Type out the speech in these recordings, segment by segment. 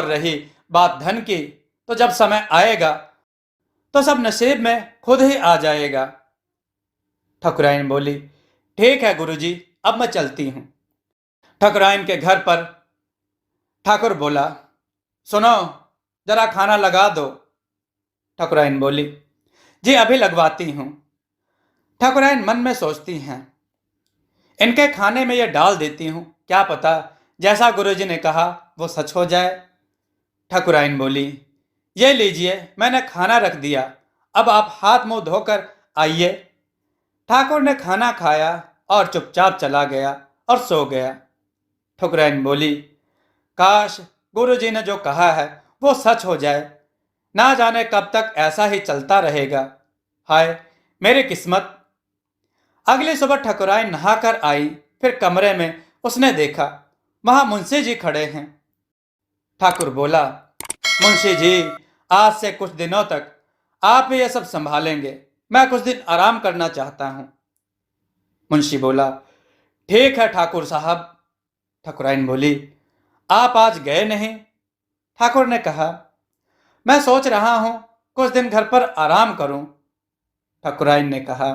और रही बात धन की, तो जब समय आएगा तो सब नसीब में खुद ही आ जाएगा। ठकुराइन बोली, ठीक है गुरुजी, अब मैं चलती हूँ। ठकुराइन के घर पर ठाकुर बोला, सुनो, जरा खाना लगा दो। ठकुराइन बोली, जी अभी लगवाती हूँ। ठकुराइन मन में सोचती हैं, इनके खाने में ये डाल देती हूँ, क्या पता जैसा गुरुजी ने कहा वो सच हो जाए। ठकुराइन बोली, ये लीजिए, मैंने खाना रख दिया, अब आप हाथ मुंह धोकर आइए। ठाकुर ने खाना खाया और चुपचाप चला गया और सो गया। ठकुराइन बोली, काश गुरुजी ने जो कहा है वो सच हो जाए, ना जाने कब तक ऐसा ही चलता रहेगा। हाय मेरी किस्मत। अगली सुबह ठकुराइन नहाकर आई, फिर कमरे में उसने देखा वहां मुंशी जी खड़े हैं। ठाकुर बोला, मुंशी जी, आज से कुछ दिनों तक आप ही ये सब संभालेंगे, मैं कुछ दिन आराम करना चाहता हूं। मुंशी बोला, ठीक है ठाकुर साहब। ठकुराइन बोली, आप आज गए नहीं? ठाकुर ने कहा, मैं सोच रहा हूं कुछ दिन घर पर आराम करूं। ठकुराइन ने कहा,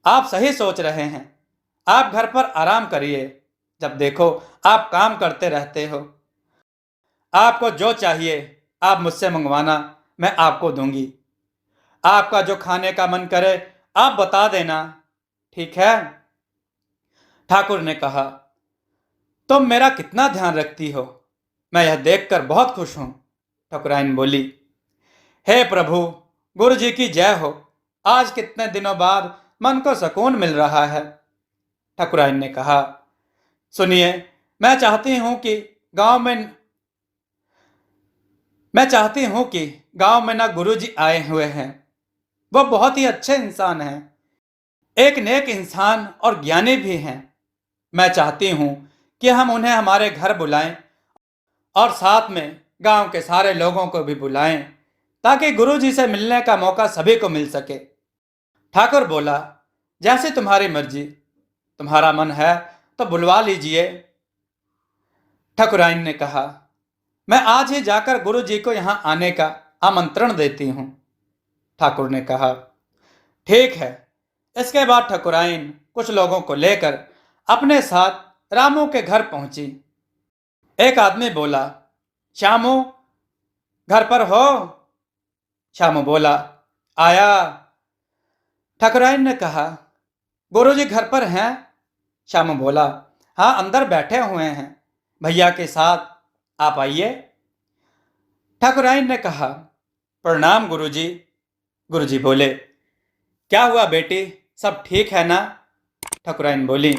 आप सही सोच रहे हैं, आप घर पर आराम करिए, जब देखो आप काम करते रहते हो। आपको जो चाहिए आप मुझसे मंगवाना, मैं आपको दूंगी। आपका जो खाने का मन करे आप बता देना, ठीक है? ठाकुर ने कहा, तुम मेरा कितना ध्यान रखती हो, मैं यह देखकर बहुत खुश हूं। ठकुराइन बोली, हे प्रभु, गुरु जी की जय हो, आज कितने दिनों बाद मन को सुकून मिल रहा है। ठकुराइन ने कहा, सुनिए, मैं चाहती हूं कि गांव में मैं चाहती हूं कि गांव में ना गुरुजी आए हुए हैं। वो बहुत ही अच्छे इंसान हैं, एक नेक इंसान और ज्ञानी भी हैं। मैं चाहती हूं कि हम उन्हें हमारे घर बुलाएं और साथ में गांव के सारे लोगों को भी बुलाएं, ताकि गुरुजी से मिलने का मौका सभी को मिल सके। ठाकुर बोला, जैसे तुम्हारी मर्जी, तुम्हारा मन है तो बुलवा लीजिए। ठकुराइन ने कहा, मैं आज ही जाकर गुरुजी को यहाँ आने का आमंत्रण देती हूँ। ठाकुर ने कहा, ठीक है। इसके बाद ठकुराइन कुछ लोगों को लेकर अपने साथ रामू के घर पहुंची। एक आदमी बोला, श्यामू घर पर हो? श्यामू बोला, आया। ठकुराइन ने कहा, गुरुजी घर पर हैं? श्यामू बोला, हाँ अंदर बैठे हुए हैं भैया के साथ, आप आइए। ठाकुराइन ने कहा, प्रणाम गुरुजी। गुरुजी बोले, क्या हुआ बेटी, सब ठीक है ना? ठकुराइन बोली,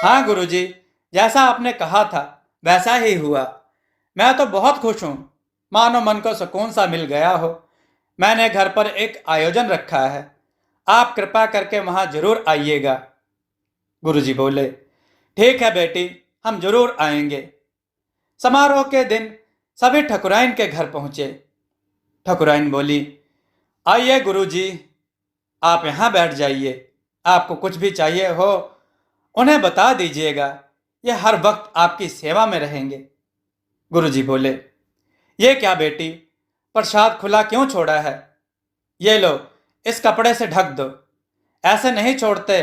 हाँ गुरुजी, जैसा आपने कहा था वैसा ही हुआ। मैं तो बहुत खुश हूँ, मानो मन को सुकून सा मिल गया हो। मैंने घर पर एक आयोजन रखा है, आप कृपा करके वहां जरूर आइएगा। गुरुजी बोले, ठीक है बेटी, हम जरूर आएंगे। समारोह के दिन सभी ठकुराइन के घर पहुंचे। ठकुराइन बोली, आइए गुरुजी, आप यहाँ बैठ जाइए, आपको कुछ भी चाहिए हो उन्हें बता दीजिएगा, ये हर वक्त आपकी सेवा में रहेंगे। गुरुजी बोले, ये क्या बेटी, प्रसाद खुला क्यों छोड़ा है? ये लो, इस कपड़े से ढक दो, ऐसे नहीं छोड़ते,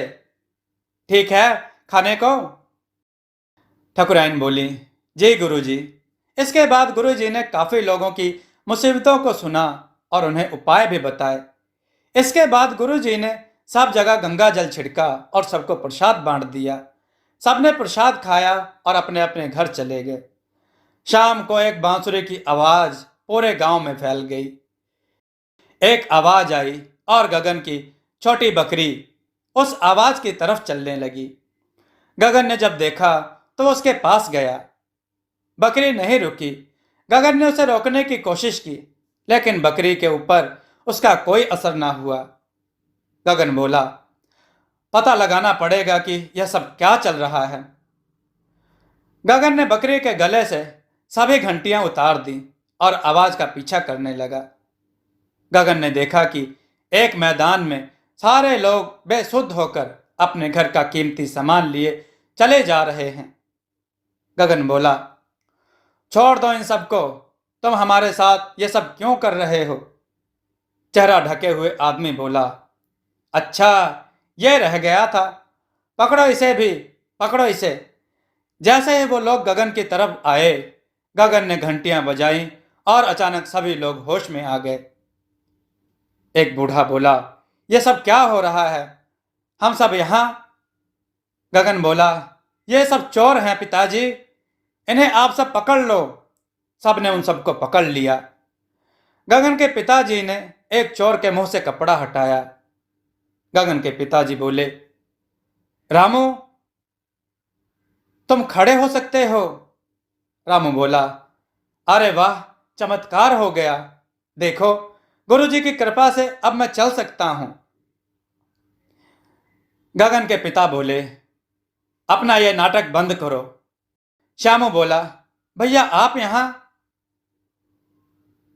ठीक है खाने को? ठकुराइन बोली, जी गुरुजी। इसके बाद गुरुजी ने काफी लोगों की मुसीबतों को सुना और उन्हें उपाय भी बताए। इसके बाद गुरुजी ने सब जगह गंगा जल छिड़का और सबको प्रसाद बांट दिया। सबने प्रसाद खाया और अपने अपने घर चले गए। शाम को एक बांसुरी की आवाज पूरे गांव में फैल गई। एक आवाज आई और गगन की छोटी बकरी उस आवाज की तरफ चलने लगी। गगन ने जब देखा तो उसके पास गया। बकरी नहीं रुकी। गगन ने उसे रोकने की कोशिश की, लेकिन बकरी के ऊपर उसका कोई असर ना हुआ। गगन बोला, पता लगाना पड़ेगा कि यह सब क्या चल रहा है। गगन ने बकरी के गले से सभी घंटियां उतार दी और आवाज का पीछा करने लगा। गगन ने देखा कि एक मैदान में सारे लोग बेसुध होकर अपने घर का कीमती सामान लिए चले जा रहे हैं। गगन बोला, छोड़ दो इन सबको, तुम हमारे साथ ये सब क्यों कर रहे हो? चेहरा ढके हुए आदमी बोला, अच्छा ये रह गया था, पकड़ो इसे भी, पकड़ो इसे। जैसे ही वो लोग गगन की तरफ आए, गगन ने घंटियां बजाई और अचानक सभी लोग होश में आ गए। एक बूढ़ा बोला, ये सब क्या हो रहा है? हम सब यहाँ। गगन बोला, ये सब चोर हैं पिताजी, इन्हें आप सब पकड़ लो। सबने उन सबको पकड़ लिया। गगन के पिताजी ने एक चोर के मुंह से कपड़ा हटाया। गगन के पिताजी बोले, रामू तुम खड़े हो सकते हो? रामू बोला, अरे वाह, चमत्कार हो गया, देखो गुरुजी की कृपा से अब मैं चल सकता हूं। गगन के पिता बोले, अपना यह नाटक बंद करो। श्यामू बोला, भैया आप यहां?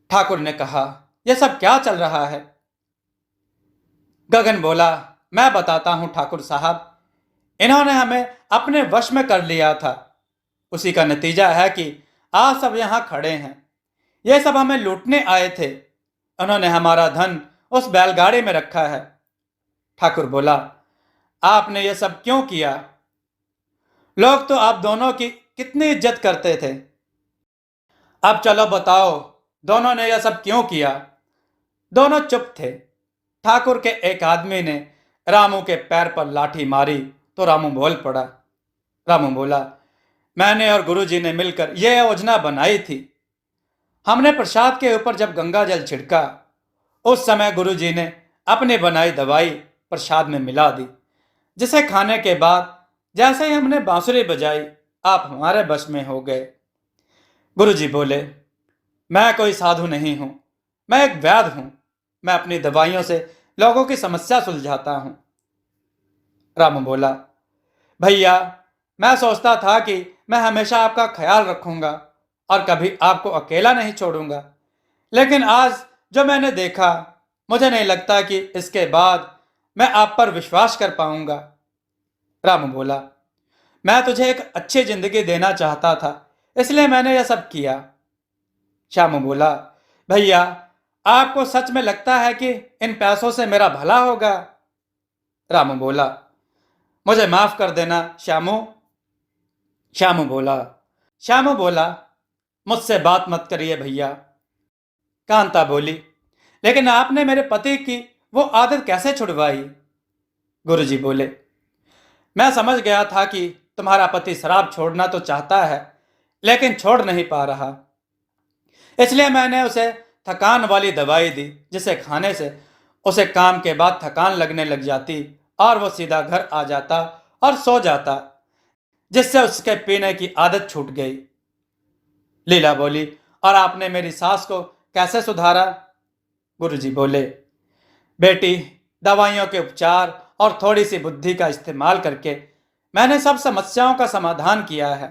ठाकुर ने कहा, यह सब क्या चल रहा है? गगन बोला, मैं बताता हूं ठाकुर साहब, इन्होंने हमें अपने वश में कर लिया था। उसी का नतीजा है कि आज सब यहां खड़े हैं। ये सब हमें लूटने आए थे। उन्होंने हमारा धन उस बैलगाड़ी में रखा है। ठाकुर बोला, आपने ये सब क्यों किया? लोग तो आप दोनों की कितनी इज्जत करते थे। अब चलो बताओ, दोनों ने यह सब क्यों किया? दोनों चुप थे। ठाकुर के एक आदमी ने रामू के पैर पर लाठी मारी तो रामू बोल पड़ा। रामू बोला, मैंने और गुरुजी ने मिलकर यह योजना बनाई थी। हमने प्रसाद के ऊपर जब गंगा जल छिड़का, उस समय गुरुजी ने अपनी बनाई दवाई प्रसाद में मिला दी, जिसे खाने के बाद जैसे ही हमने बांसुरी बजाई, आप हमारे बस में हो गए। गुरुजी बोले, मैं कोई साधु नहीं हूं, मैं एक वैद्य हूं। मैं अपनी दवाइयों से लोगों की समस्या सुलझाता हूं। रामू बोला, भैया मैं सोचता था कि मैं हमेशा आपका ख्याल रखूंगा और कभी आपको अकेला नहीं छोड़ूंगा, लेकिन आज जो मैंने देखा, मुझे नहीं लगता कि इसके बाद मैं आप पर विश्वास कर पाऊंगा। रामू बोला, मैं तुझे एक अच्छी जिंदगी देना चाहता था, इसलिए मैंने यह सब किया। श्यामू बोला, भैया आपको सच में लगता है कि इन पैसों से मेरा भला होगा? रामू बोला, मुझे माफ कर देना श्यामू। श्यामू बोला, मुझसे बात मत करिए भैया। कांता बोली, लेकिन आपने मेरे पति की वो आदत कैसे छुड़वाई? गुरुजी बोले, मैं समझ गया था कि तुम्हारा पति शराब छोड़ना तो चाहता है, लेकिन छोड़ नहीं पा रहा, इसलिए मैंने उसे थकान वाली दवाई दी, जिसे खाने से उसे काम के बाद थकान लगने लग जाती और वो सीधा घर आ जाता और सो जाता, जिससे उसके पीने की आदत छूट गई। लीला बोली, और आपने मेरी सास को कैसे सुधारा? गुरुजी बोले, बेटी दवाइयों के उपचार और थोड़ी सी बुद्धि का इस्तेमाल करके मैंने सब समस्याओं का समाधान किया है।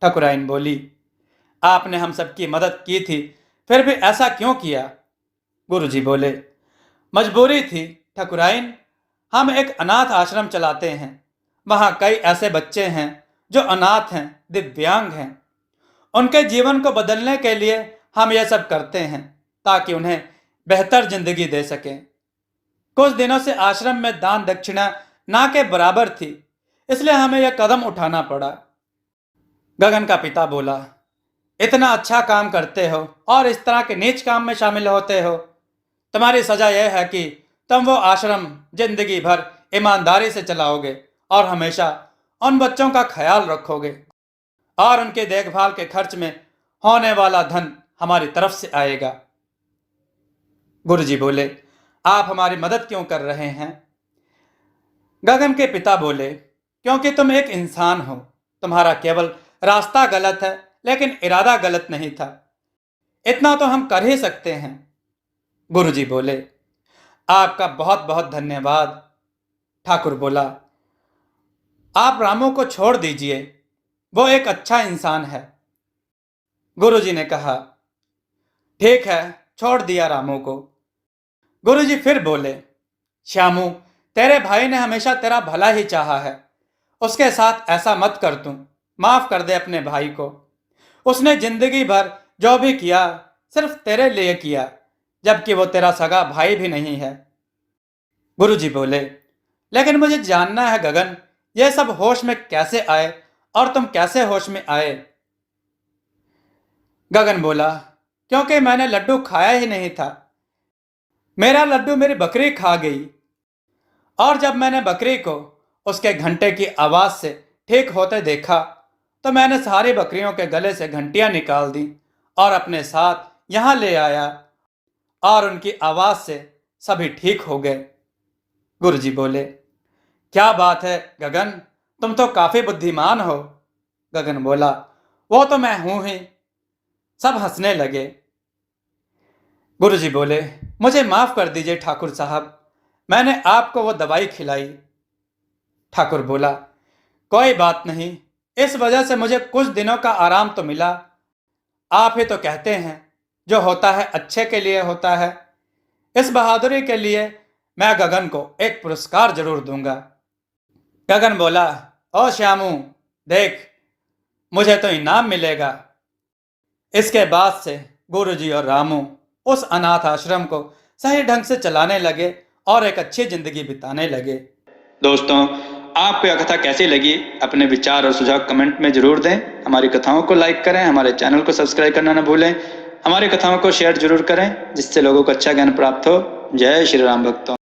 ठकुराइन बोली, आपने हम सबकी मदद की थी, फिर भी ऐसा क्यों किया? गुरुजी बोले, मजबूरी थी ठकुराइन, हम एक अनाथ आश्रम चलाते हैं। वहां कई ऐसे बच्चे हैं जो अनाथ हैं, दिव्यांग हैं। उनके जीवन को बदलने के लिए हम यह सब करते हैं ताकि उन्हें बेहतर जिंदगी दे सकें। कुछ दिनों से आश्रम में दान दक्षिणा ना के बराबर थी, इसलिए हमें यह कदम उठाना पड़ा। गगन का पिता बोला, इतना अच्छा काम करते हो और इस तरह के नीच काम में शामिल होते हो। तुम्हारी सजा यह है कि तुम वो आश्रम जिंदगी भर ईमानदारी से चलाओगे और हमेशा उन बच्चों का ख्याल रखोगे और उनके देखभाल के खर्च में होने वाला धन हमारी तरफ से आएगा। गुरुजी बोले, आप हमारी मदद क्यों कर रहे हैं? गगन के पिता बोले, क्योंकि तुम एक इंसान हो। तुम्हारा केवल रास्ता गलत है, लेकिन इरादा गलत नहीं था। इतना तो हम कर ही सकते हैं। गुरुजी बोले, आपका बहुत बहुत धन्यवाद। ठाकुर बोला, आप रामू को छोड़ दीजिए, वो एक अच्छा इंसान है। गुरुजी ने कहा, ठीक है, छोड़ दिया रामू को। गुरुजी फिर बोले, श्यामू तेरे भाई ने हमेशा तेरा भला ही चाहा है, उसके साथ ऐसा मत कर, तू माफ कर दे अपने भाई को। उसने जिंदगी भर जो भी किया सिर्फ तेरे लिए किया, जबकि वो तेरा सगा भाई भी नहीं है। गुरुजी बोले, लेकिन मुझे जानना है गगन, ये सब होश में कैसे आए और तुम कैसे होश में आए? गगन बोला, क्योंकि मैंने लड्डू खाया ही नहीं था। मेरा लड्डू मेरी बकरी खा गई, और जब मैंने बकरी को उसके घंटे की आवाज से ठीक होते देखा तो मैंने सारी बकरियों के गले से घंटियां निकाल दी और अपने साथ यहां ले आया, और उनकी आवाज से सभी ठीक हो गए। गुरुजी बोले, क्या बात है गगन, तुम तो काफी बुद्धिमान हो। गगन बोला, वो तो मैं हूं ही। सब हंसने लगे। गुरुजी बोले, मुझे माफ कर दीजिए ठाकुर साहब, मैंने आपको वो दवाई खिलाई। ठाकुर बोला, कोई बात नहीं, इस वजह से मुझे कुछ दिनों का आराम तो मिला। आप ही तो कहते हैं जो होता है अच्छे के लिए होता है। इस बहादुरी के लिए मैं गगन को एक पुरस्कार जरूर दूंगा। गगन बोला, ओ श्यामू, देख, मुझे तो इनाम मिलेगा। इसके बाद से गुरुजी और रामू उस अनाथ आश्रम को सही ढंग से चलाने लगे और एक अच्छी जिंदगी बिताने लगे। दोस्तों, आपको यह कथा कैसी लगी? अपने विचार और सुझाव कमेंट में जरूर दें। हमारी कथाओं को लाइक करें, हमारे चैनल को सब्सक्राइब करना न भूलें। हमारी कथाओं को शेयर जरूर करें जिससे लोगों को अच्छा ज्ञान प्राप्त हो। जय श्री राम भक्तों।